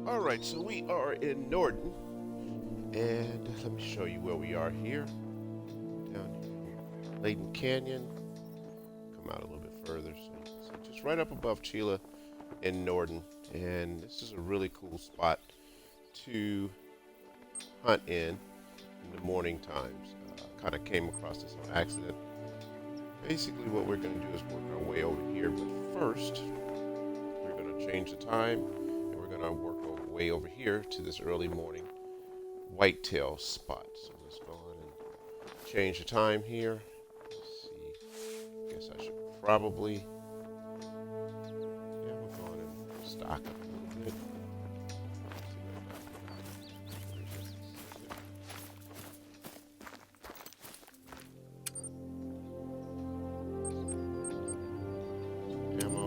All right, so we are in Norden, and let me show you where we are here. Down here, Layton Canyon. Come out a little bit further, so you can see just right up above Chila in Norden. And this is a really cool spot to hunt in the morning times. Kind of came across this on accident. Basically, what we're going to do is work our way over here, but first, we're going to change the time, and we're going to work our way over here to this early morning whitetail spot. So let's go on and change the time here. Let's see. I guess I should probably, yeah, we'll go on and stock up a little bit. Ammo.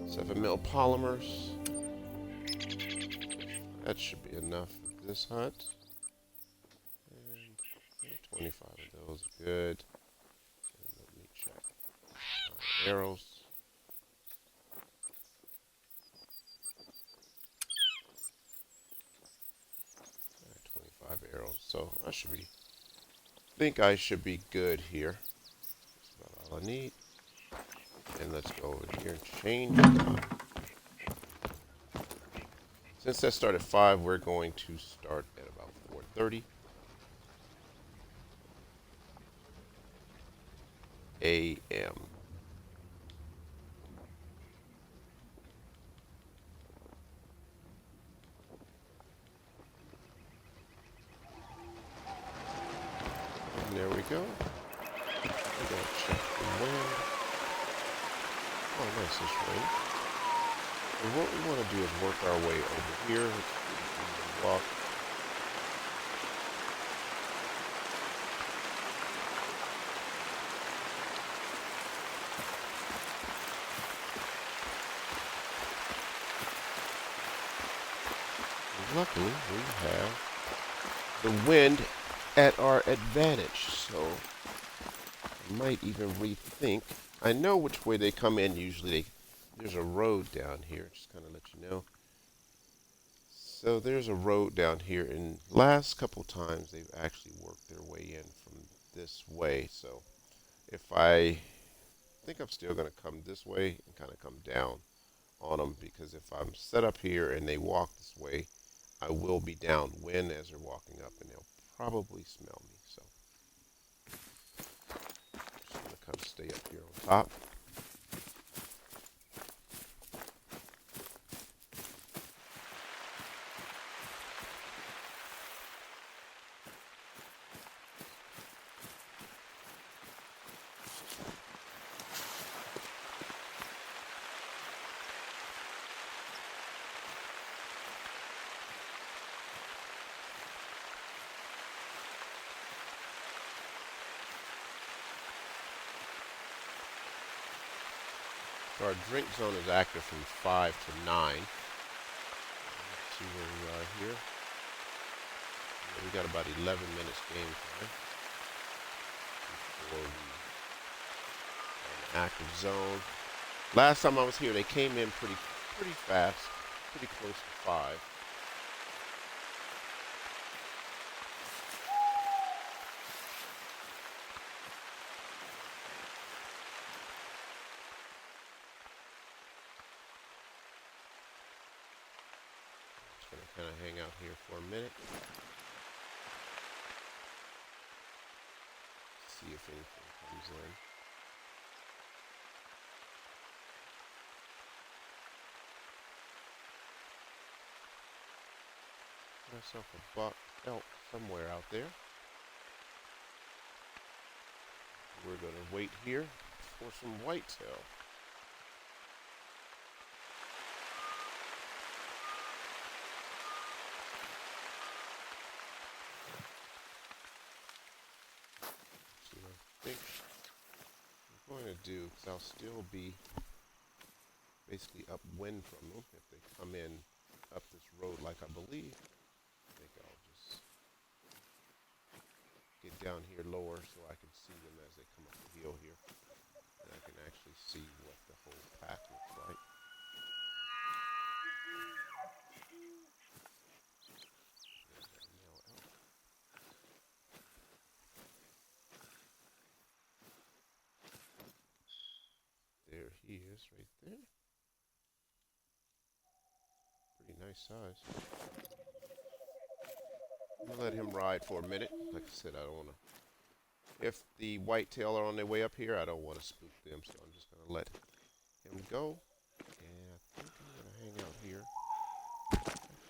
7 mil polymers. That should be enough for this hunt. And 25 of those are good. And let me check. Arrows. 25 arrows. So I should be, think I should be good here. That's about all I need. And let's go over here and change the time. Since that started at 5, we're going to start at about 4:30 a.m. And there we go. We're going to check the wind. Oh, nice, this rain. And what we want to do is work our way over here. Let's walk. And luckily, we have the wind at our advantage, so I might even rethink. I know which way they come in usually. There's a road down here, just kind of let you know. So there's a road down here, and last couple times they've actually worked their way in from this way. So if I think I'm still going to come this way and kind of come down on them, because if I'm set up here and they walk this way, I will be downwind as they're walking up, and they'll probably smell me. So just going to kind of stay up here on top. So our drink zone is active from 5 to 9. Let's see where we are here. We got about 11 minutes game time before we are in active zone. Last time I was here, they came in pretty fast, pretty close to 5. Gonna kind of hang out here for a minute. See if anything comes in. Myself a buck elk somewhere out there. We're gonna wait here for some whitetail. I think what I'm going to do, because I'll still be basically upwind from them if they come in up this road like I believe. I think I'll just get down here lower so I can see them as they come up the hill here. And I size right there. Pretty nice size. I'm gonna let him ride for a minute. Like I said, I don't want to. If the whitetail are on their way up here, I don't want to spook them, so I'm just gonna let him go. And I think I'm gonna hang out here,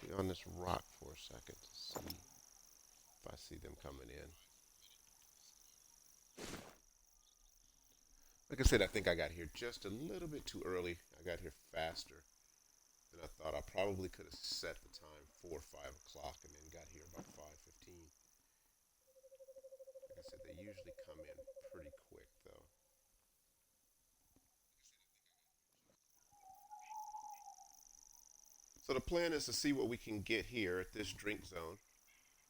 actually on this rock for a second to see if I see them coming in. Like I said, I think I got here just a little bit too early. I got here faster than I thought. I probably could have set the time 4 or 5 o'clock and then got here about 5:15. Like I said, they usually come in pretty quick though. So the plan is to see what we can get here at this drink zone,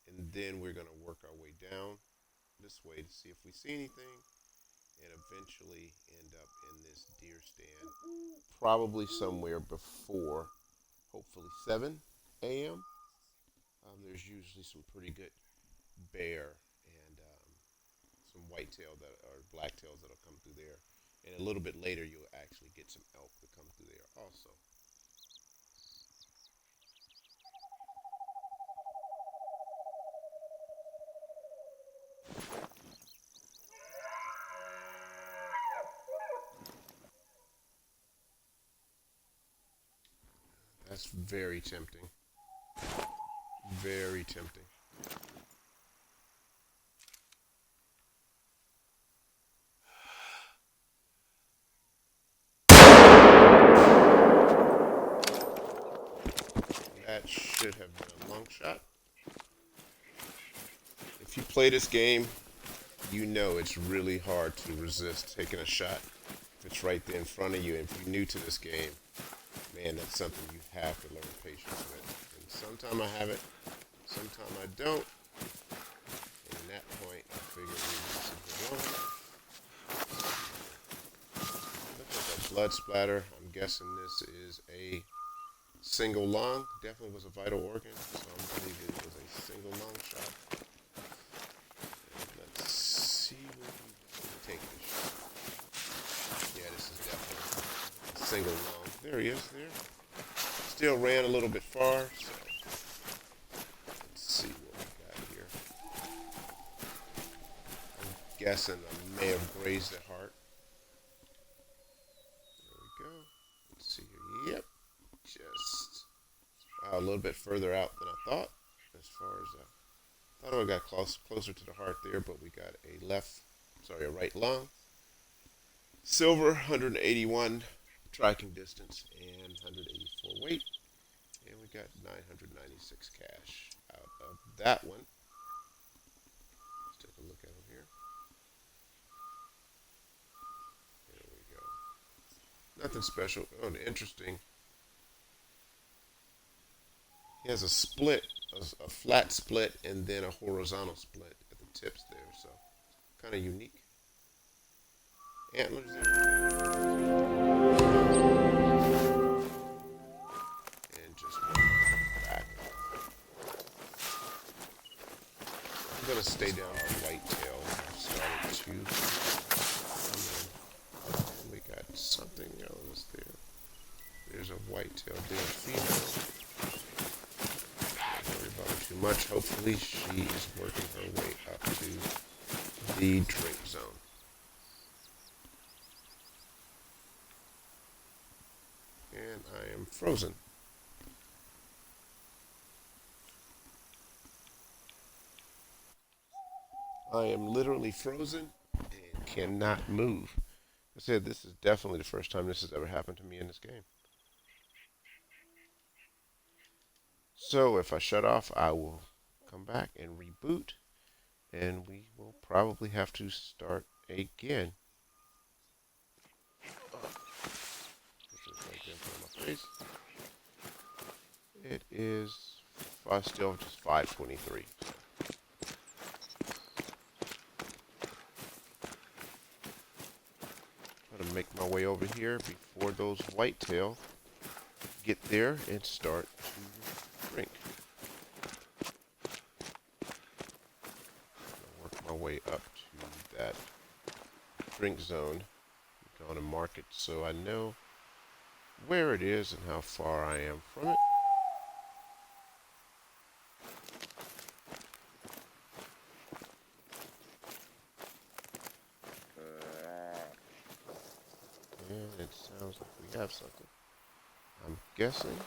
and then we're going to work our way down this way to see if we see anything, and eventually end up in this deer stand, probably somewhere before, hopefully 7 a.m. There's usually some pretty good bear and some whitetail that or blacktails that'll come through there, and a little bit later you'll actually get some elk that come through there also. That's very tempting. Very tempting. That should have been a long shot. If you play this game, you know it's really hard to resist taking a shot if it's right there in front of you. If you're new to this game, man, that's something you have to learn patience with. And sometimes I have it, sometimes I don't. And at that point, I figure we just look at that blood splatter. I'm guessing this is a single lung. Definitely was a vital organ, so I'm believing it was a single lung shot. Let's see what we take this shot. Yeah, this is definitely a single lung. There he is there. Still ran a little bit far, so let's see what we got here. I'm guessing I may have grazed the heart. There we go. Let's see here. Yep. Just a little bit further out than I thought. As far as I thought I got closer to the heart there, but we got a right lung. Silver, 181 tracking distance and 184 weight. And we got 996 cash out of that one. Let's take a look at him here. There we go. Nothing special. Oh, interesting. He has a split, a flat split, and then a horizontal split at the tips there. So kind of unique. Antlers there. And just back. I'm going to stay down on whitetail. I started to. We got something else there. There's a whitetail deer female. Don't worry about her too much. Hopefully she is working her way up to the drink zone. And I am frozen. I am literally frozen and cannot move. I said this is definitely the first time this has ever happened to me in this game. So if I shut off, I will come back and reboot, and we will probably have to start again. Right there in front of my face. It is still just 5:23. I'm gonna make my way over here before those whitetail get there and start to drink. I'll work my way up to that drink zone. I'm going to mark it so I know where it is and how far I am from it. And it sounds like we have something. I'm guessing it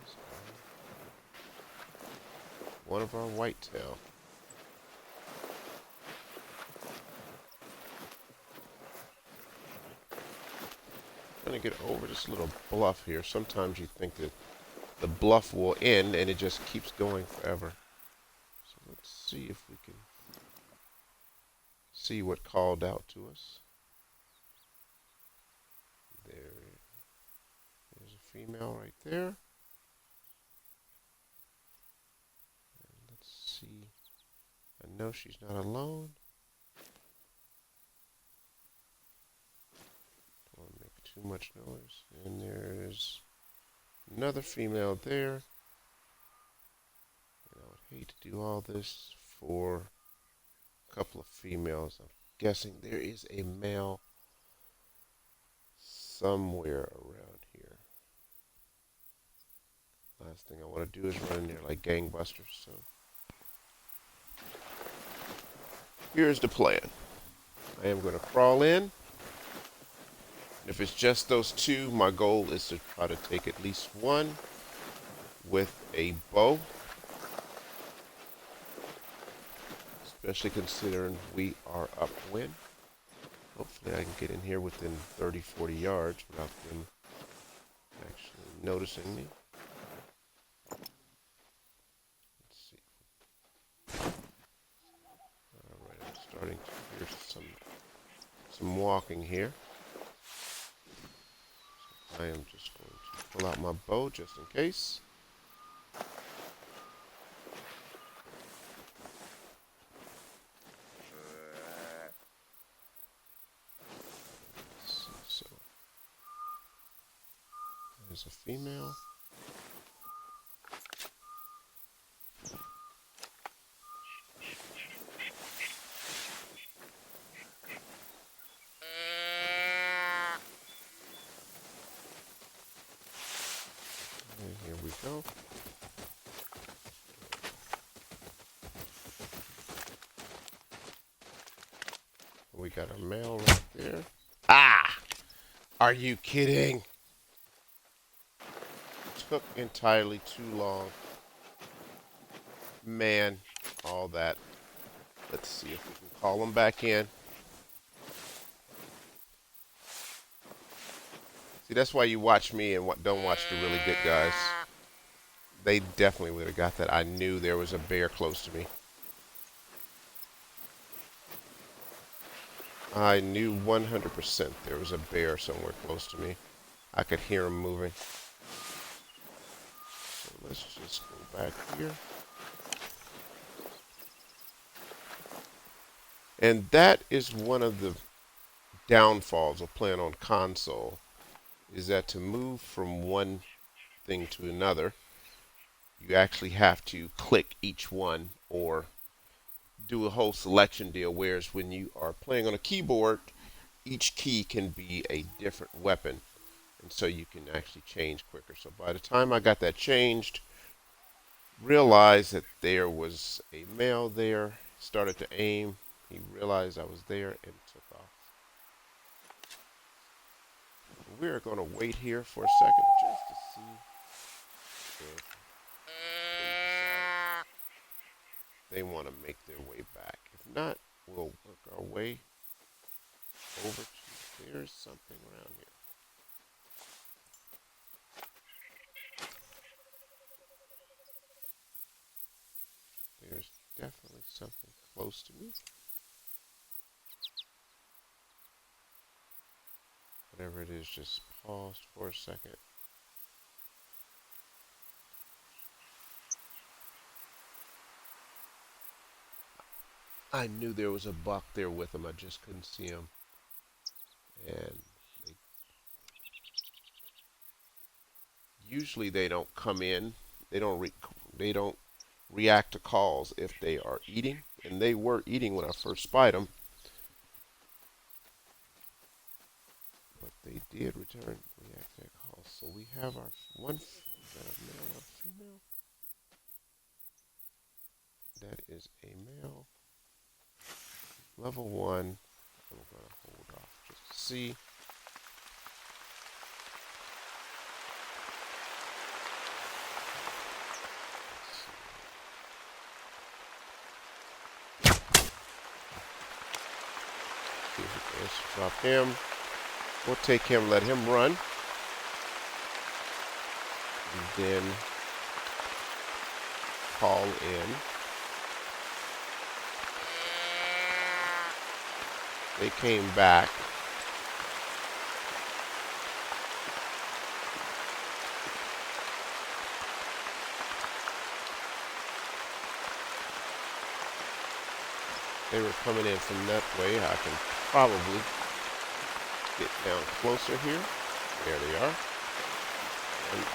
is one of our whitetail. Trying to get over this little bluff here. Sometimes you think that the bluff will end and it just keeps going forever. So let's see if we can see what called out to us. There's a female right there. And let's see. I know she's not alone. Don't want to make too much noise. And there's another female there. And I would hate to do all this for a couple of females. I'm guessing there is a male somewhere around here. Last thing I want to do is run in there like gangbusters. So here's the plan. I am going to crawl in. If it's just those two, my goal is to try to take at least one with a bow. Especially considering we are upwind. Hopefully I can get in here within 30, 40 yards without them actually noticing me. Let's see. Alright, I'm starting to hear some walking here. So I am just going to pull out my bow just in case. So there's a female. And here we go. We got a male right there. Ah! Are you kidding? Took entirely too long. Man, all that. Let's see if we can call them back in. See, that's why you watch me and don't watch the really good guys. They definitely would have got that. I knew there was a bear close to me. I knew 100% there was a bear somewhere close to me. I could hear him moving. So let's just go back here. And that is one of the downfalls of playing on console, is that to move from one thing to another, you actually have to click each one or do a whole selection deal, whereas when you are playing on a keyboard, each key can be a different weapon, and so you can actually change quicker. So by the time I got that changed, realized that there was a male there, started to aim, he realized I was there and took off. We're going to wait here for a second just to see if they want to make their way back. If not, we'll work our way over to, there's something around here. There's definitely something close to me. Whatever it is, just paused for a second. I knew there was a buck there with him. I just couldn't see him. And usually they don't come in. They don't react to calls if they are eating. And they were eating when I first spied them. But they did return react that call. So we have our one. Is that a male or a female? That is a male. Level 1. I'm going to hold off just to see. See if we can drop him. We'll take him, let him run. And then call in. They came back. They were coming in from that way. I can probably get down closer here. There they are. And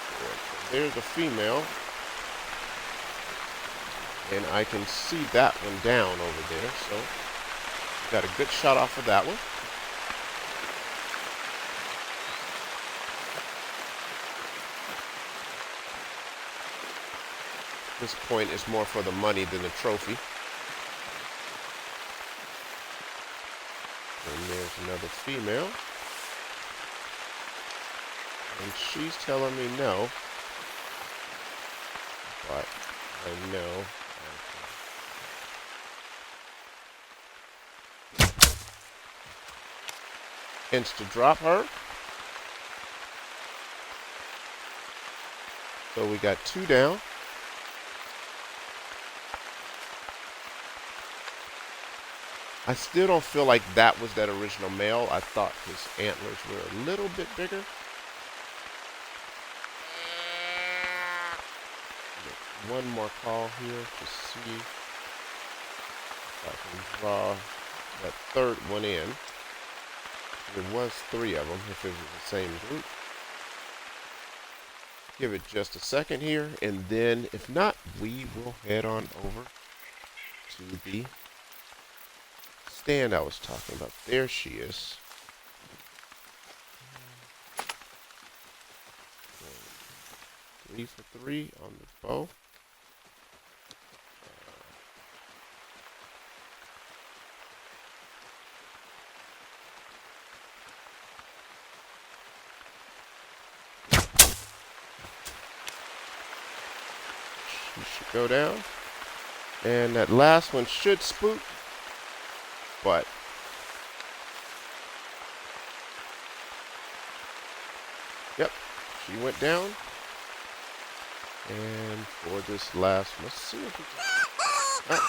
there's a female. And I can see that one down over there. So got a good shot off of that one. This point is more for the money than the trophy. And there's another female. And she's telling me no. But I know. Insta drop her. So we got 2 down. I still don't feel like that was that original male. I thought his antlers were a little bit bigger. One more call here to see if I can draw that third one in. There was 3 of them if it was the same group. Give it just a second here, and then if not, we will head on over to the stand I was talking about. There she is. 3 for 3 on the bow. She should go down. And that last one should spook. But yep, she went down. And for this last one, let's see if we can.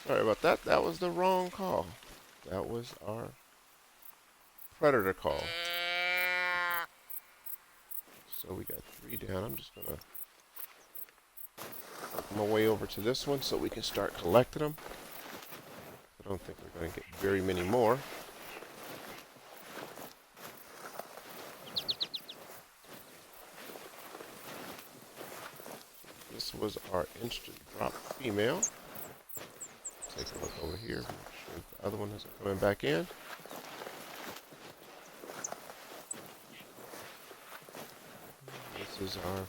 Sorry about that. That was the wrong call. That was our predator call. So we got 3 down. I'm just gonna work my way over to this one so we can start collecting them. I don't think we're gonna get very many more. This was our instant drop female. Take a look over here. Make sure the other one isn't coming back in. This is our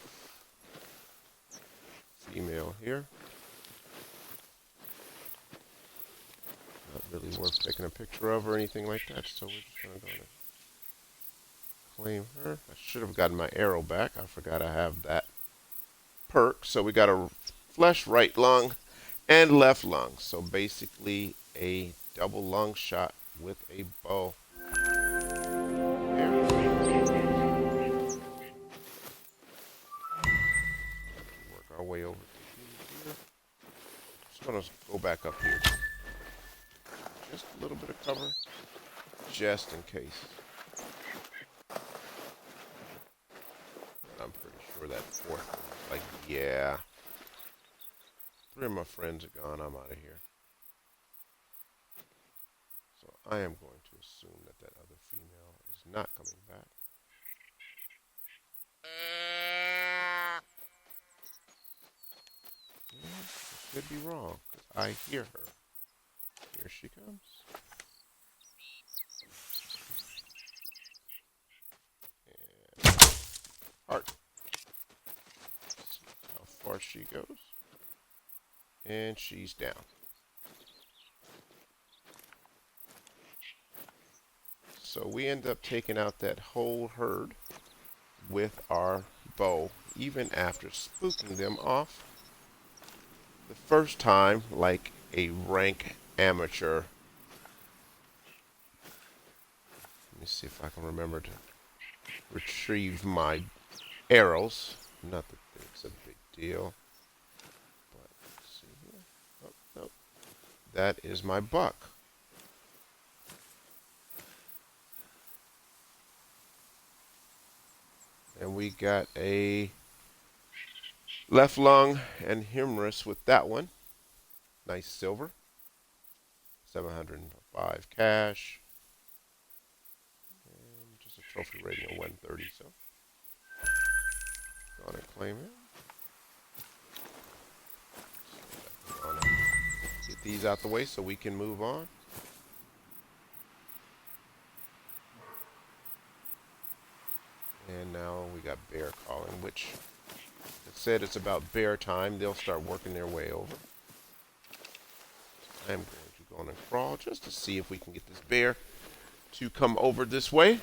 female here. Not really worth taking a picture of or anything like that, so we're just going to claim her. I should have gotten my arrow back. I forgot I have that perk. So we got a flesh right lung and left lung. So basically a double lung shot with a bow. There. Work our way over to here. Just gonna go back up here. Just a little bit of cover, just in case. I'm pretty sure that 4th one was like, yeah. 3 of my friends are gone. I'm out of here. So I am going to assume that that other female is not coming back. Yeah, I could be wrong, because I hear her. Here she comes. heart. See how far she goes. And she's down. So we end up taking out that whole herd with our bow, even after spooking them off the first time like a rank amateur. Let me see if I can remember to retrieve my arrows. Not that it's a big deal. But let's see here. Oh, no. That is my buck. And we got a left lung and humerus with that one. Nice silver. 705 cash. And just a trophy rating of 130. So go on and claim it. So get these out the way so we can move on. And now we got bear calling, which it said it's about bear time. They'll start working their way over. I am going to go on and crawl just to see if we can get this bear to come over this way.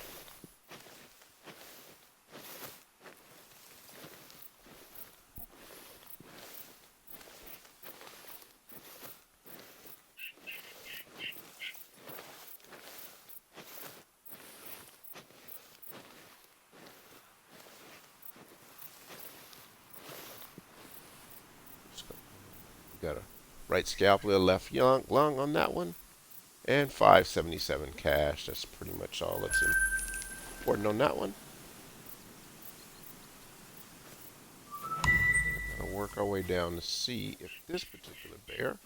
Got a right scalpel, a left lung on that one, and 577 cash. That's pretty much all that's important on that one. We're gonna work our way down to see if this particular bear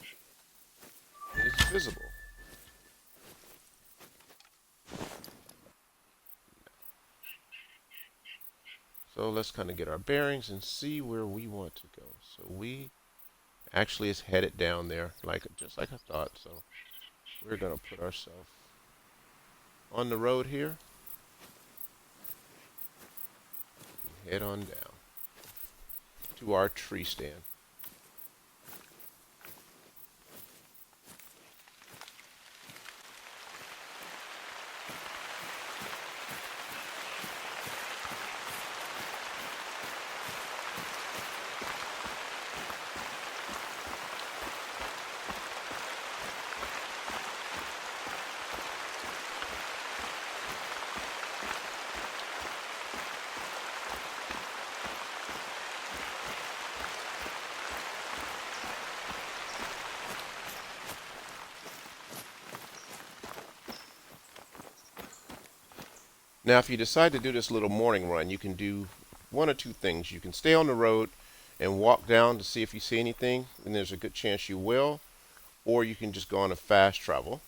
is visible. So let's kind of get our bearings and see where we want to go. So we actually is headed down there, just like I thought. So we're gonna put ourselves on the road here and head on down to our tree stand. Now, if you decide to do this little morning run, you can do one or two things. You can stay on the road and walk down to see if you see anything, and there's a good chance you will. Or you can just go on a fast travel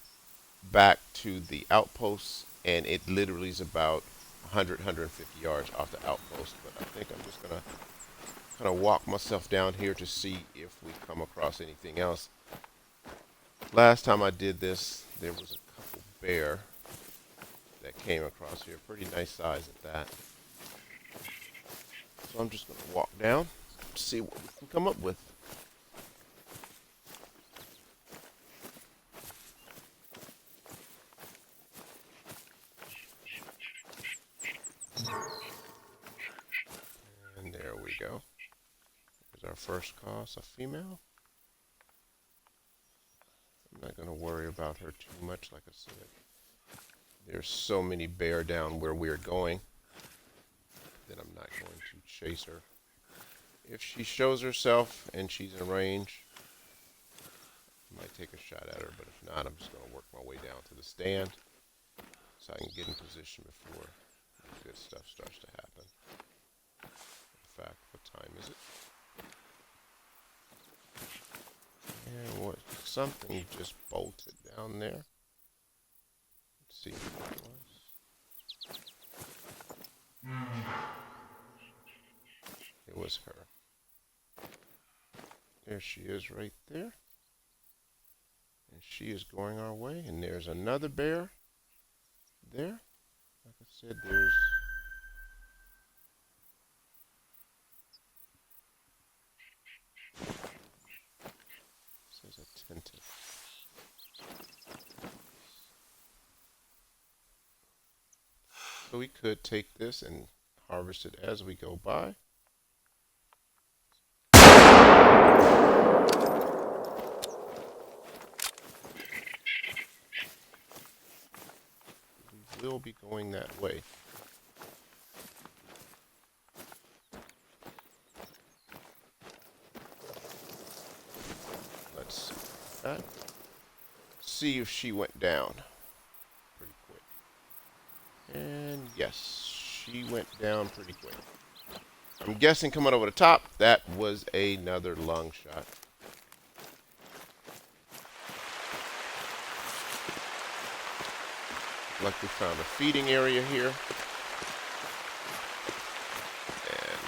back to the outpost, and it literally is about 100, 150 yards off the outpost. But I think I'm just going to kind of walk myself down here to see if we come across anything else. Last time I did this, there was a couple bear that came across here. Pretty nice size at that. So I'm just going to walk down, see what we can come up with. And there we go. There's our first cause, a female. I'm not going to worry about her too much, like I said. There's so many bear down where we're going that I'm not going to chase her. If she shows herself and she's in range, I might take a shot at her, but if not, I'm just going to work my way down to the stand so I can get in position before the good stuff starts to happen. In fact, what time is it? And what? Something just bolted down there. Let's see what it was. It was her. There she is right there. And she is going our way. And there's another bear there. Like I said, there's attentive. So we could take this and harvest it as we go by. We will be going that way. Let's see that. See if she went down pretty quick. And yes, she went down pretty quick. I'm guessing coming over the top, that was another long shot. Like we found a feeding area here. And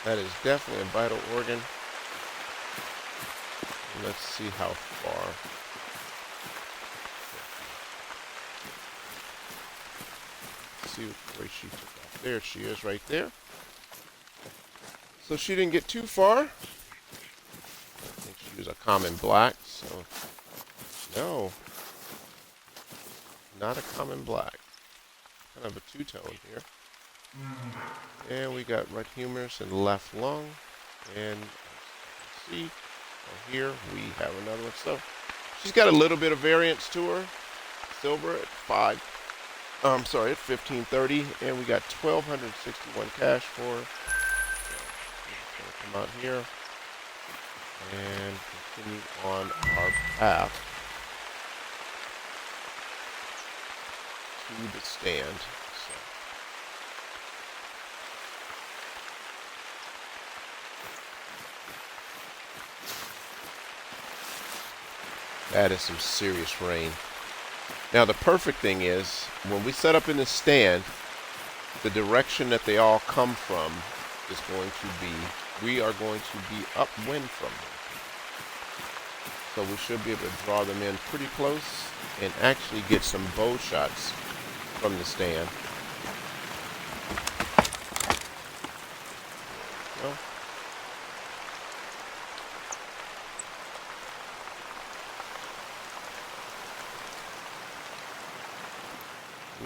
that is definitely a vital organ. Let's see how far. Let's see where she took off. There she is right there. So she didn't get too far. I think she was a common black, so no. Not a common black. Kind of a two-tone here. And we got right humerus and left lung. And as you can see, here we have another one. So she's got a little bit of variance to her. Silver at 1530, and we got 1,261 cash for her. So come out here and continue on our path to the stand. That is some serious rain. Now the perfect thing is, when we set up in the stand, the direction that they all come from is going to be, we are going to be upwind from them. So we should be able to draw them in pretty close and actually get some bow shots from the stand. Well,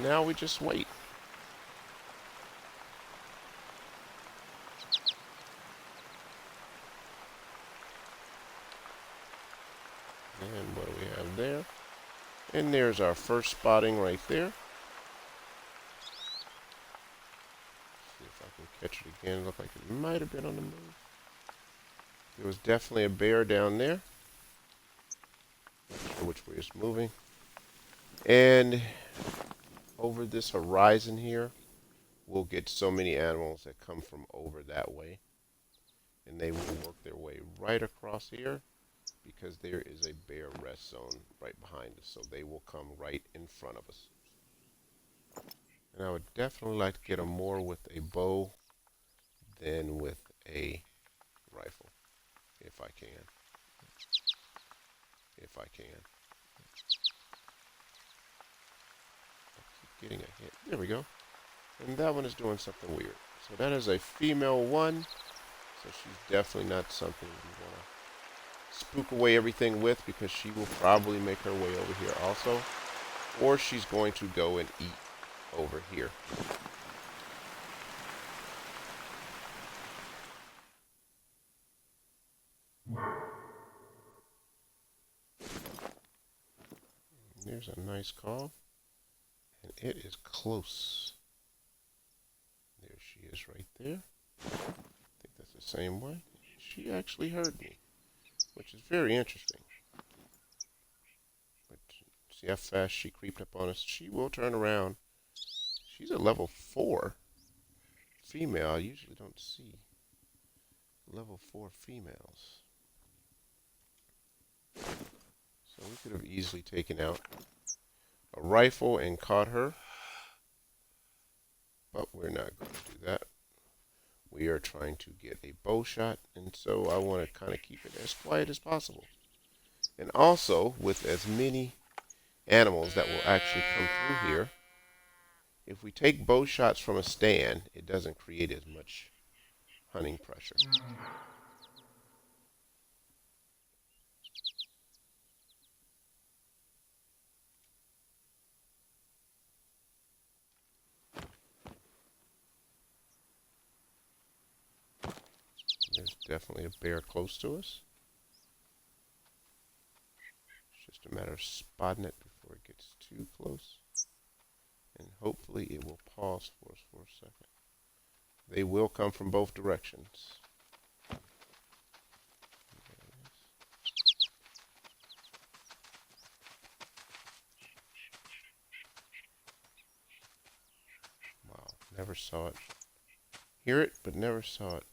now we just wait. And what do we have there? And there's our first spotting right there. See if I can catch it again. Look like it might have been on the move. There was definitely a bear down there. Not sure which way it's moving. And over this horizon here, we'll get so many animals that come from over that way. And they will work their way right across here because there is a bear rest zone right behind us. So they will come right in front of us. And I would definitely like to get them more with a bow than with a rifle, if I can. If I can. Getting a hit. There we go. And that one is doing something weird. So that is a female one. So she's definitely not something we want to spook away everything with, because she will probably make her way over here also. Or she's going to go and eat over here. There's a nice call. And it is close. There she is right there. I think that's the same way. She actually heard me, which is very interesting. But see how fast she creeped up on us? She will turn around. She's a level 4 female. I usually don't see level 4 females. So we could have easily taken out a rifle and caught her, but we're not going to do that. We are trying to get a bow shot, and so I want to kind of keep it as quiet as possible. And also, with as many animals that will actually come through here, if we take bow shots from a stand, it doesn't create as much hunting pressure. definitely a bear close to us. It's just a matter of spotting it before it gets too close. And hopefully it will pause for us for a second. They will come from both directions. Wow, never saw it. Hear it, but never saw it.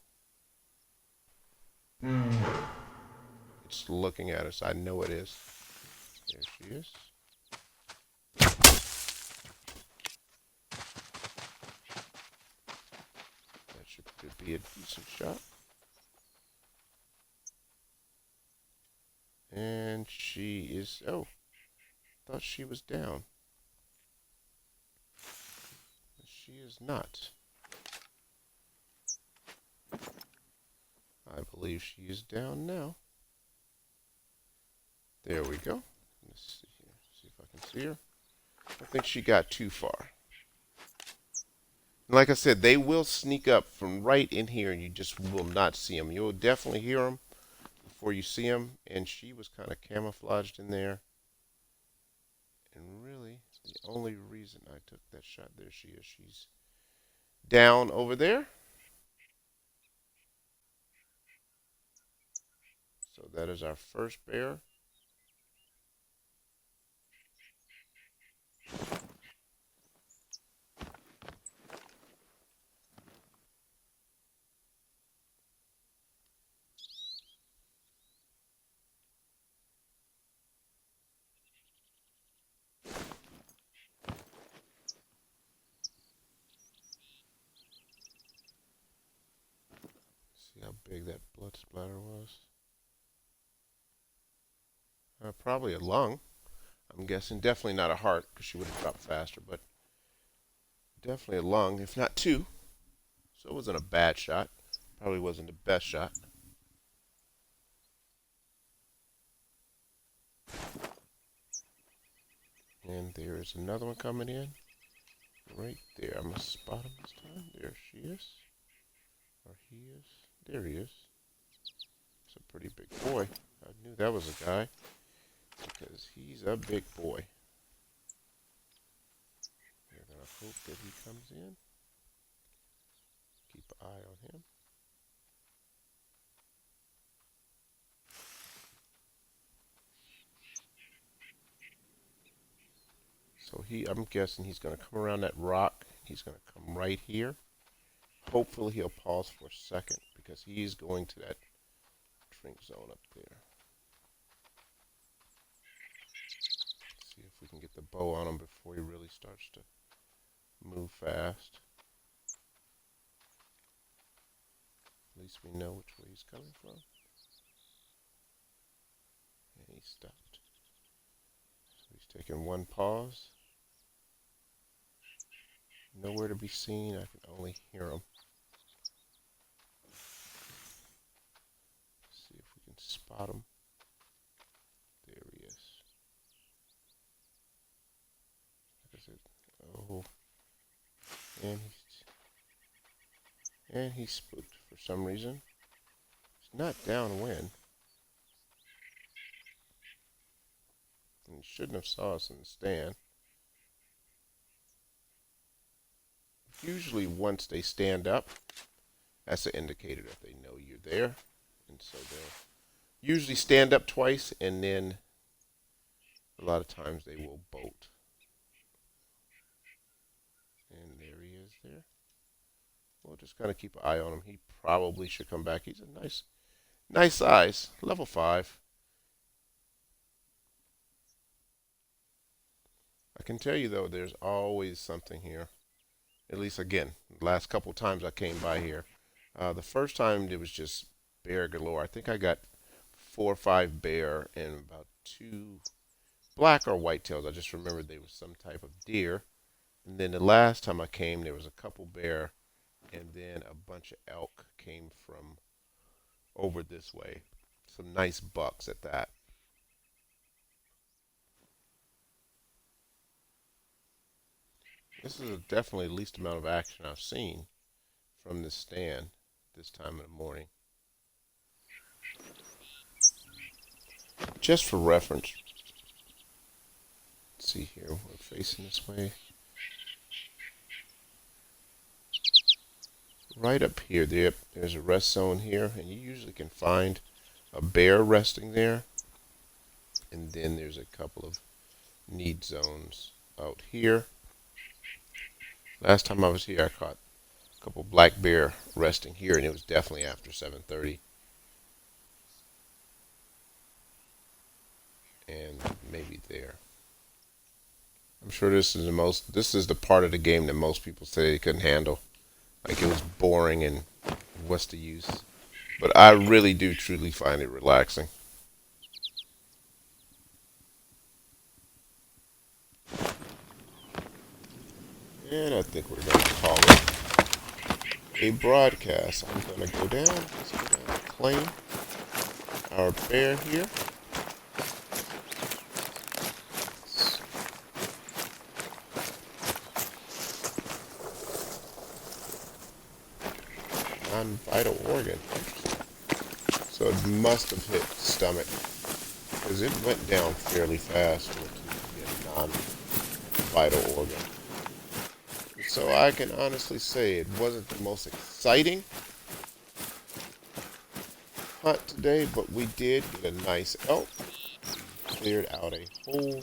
It's looking at us. I know it is. There she is. That should be a decent shot. And she is, oh, thought she was down. She is not. I believe she is down now. There we go. Let's see here. See if I can see her. I think she got too far. And like I said, they will sneak up from right in here, and you just will not see them. You'll definitely hear them before you see them. And she was kind of camouflaged in there. And really, the only reason I took that shot, there she is. She's down over there. So that is our first bear. See how big that blood splatter was. Probably a lung, I'm guessing. Definitely not a heart, because she would have dropped faster, but definitely a lung, if not two. So it wasn't a bad shot. Probably wasn't the best shot. And there is another one coming in. Right there. I'm going to spot him this time. There she is. Or he is. There he is. It's a pretty big boy. I knew that was a guy, because he's a big boy. We're going to hope that he comes in. Keep an eye on him. So I'm guessing he's going to come around that rock. He's going to come right here. Hopefully he'll pause for a second, because he's going to that drink zone up there. See if we can get the bow on him before he really starts to move fast. At least we know which way he's coming from. And he stopped. So he's taking one pause. Nowhere to be seen. I can only hear him. See if we can spot him. There he is. Like I said, oh. And he's spooked for some reason. He's not downwind. And he shouldn't have saw us in the stand. Usually once they stand up, that's an indicator that they know you're there. And so they'll usually stand up twice, and then a lot of times they will bolt. And there he is there. We'll just kind of keep an eye on him. He probably should come back. He's a nice size. Level 5. I can tell you, though, there's always something here. At least, again, the last couple times I came by here. The first time, it was just bear galore. I think I got 4 or 5 bear and about 2 black or whitetails. I just remembered they was some type of deer. And then the last time I came, there was a couple bear, and then a bunch of elk came from over this way. Some nice bucks at that. This is definitely the least amount of action I've seen from this stand this time in the morning. Just for reference, let's see here, we're facing this way. Right up here, there's a rest zone here, and you usually can find a bear resting there. And then there's a couple of need zones out here. Last time I was here, I caught a couple black bear resting here, and it was definitely after 7:30, and maybe there. I'm sure this is the part of the game that most people say they couldn't handle. Like, it was boring and what's the use? But I really do truly find it relaxing. And I think we're going to call it a broadcast. I'm going to go down. Let's go down and claim our bear here. Non-vital organ. So it must have hit stomach, because it went down fairly fast to a non-vital organ. So I can honestly say it wasn't the most exciting hunt today, but we did get a nice elk. We cleared out a whole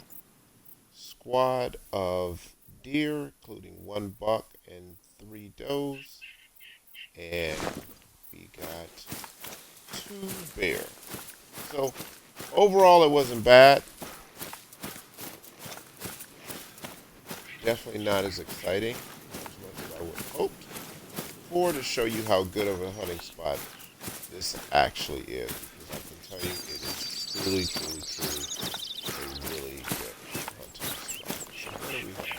squad of deer, including 1 buck and 3 does, and we got 2 bear. So overall, it wasn't bad. Definitely not as exciting as much as I would have hoped. For to show you how good of a hunting spot this actually is, because I can tell you it is truly, truly, truly a really good hunting spot. So what do we have?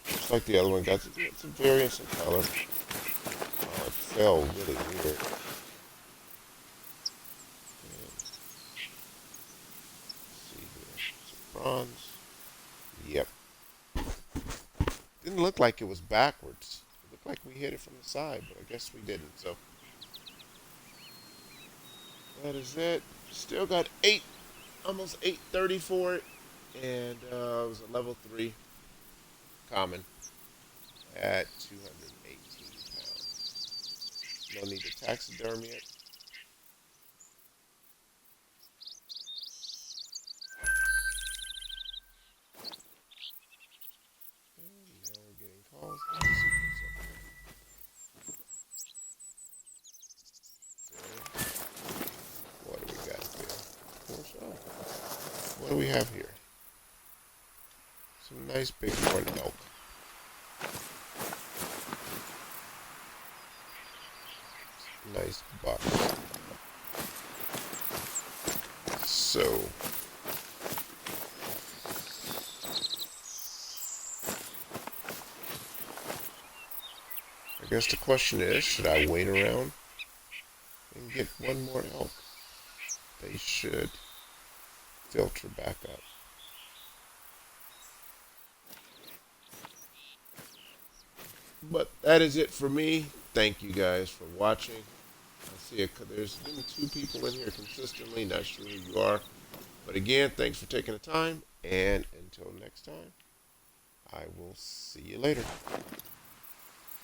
Just like the other one, got some variance in color. It fell really weird. And let's see here, some bronze. Yep. Didn't look like it was backwards. It looked like we hit it from the side, but I guess we didn't. So that is it. Still got almost 830 for it, and it was a level 3 common at 218 pounds. No need to taxidermy it. And now we're getting calls. Let's see what's up here. What do we got here? What do we have here? Some nice big horn elk. Nice buck. So I guess the question is, should I wait around and get one more elk? They should filter back up. But that is it for me. Thank you guys for watching. I see there's been 2 people in here consistently. Not sure who you are. But again, thanks for taking the time. And until next time, I will see you later.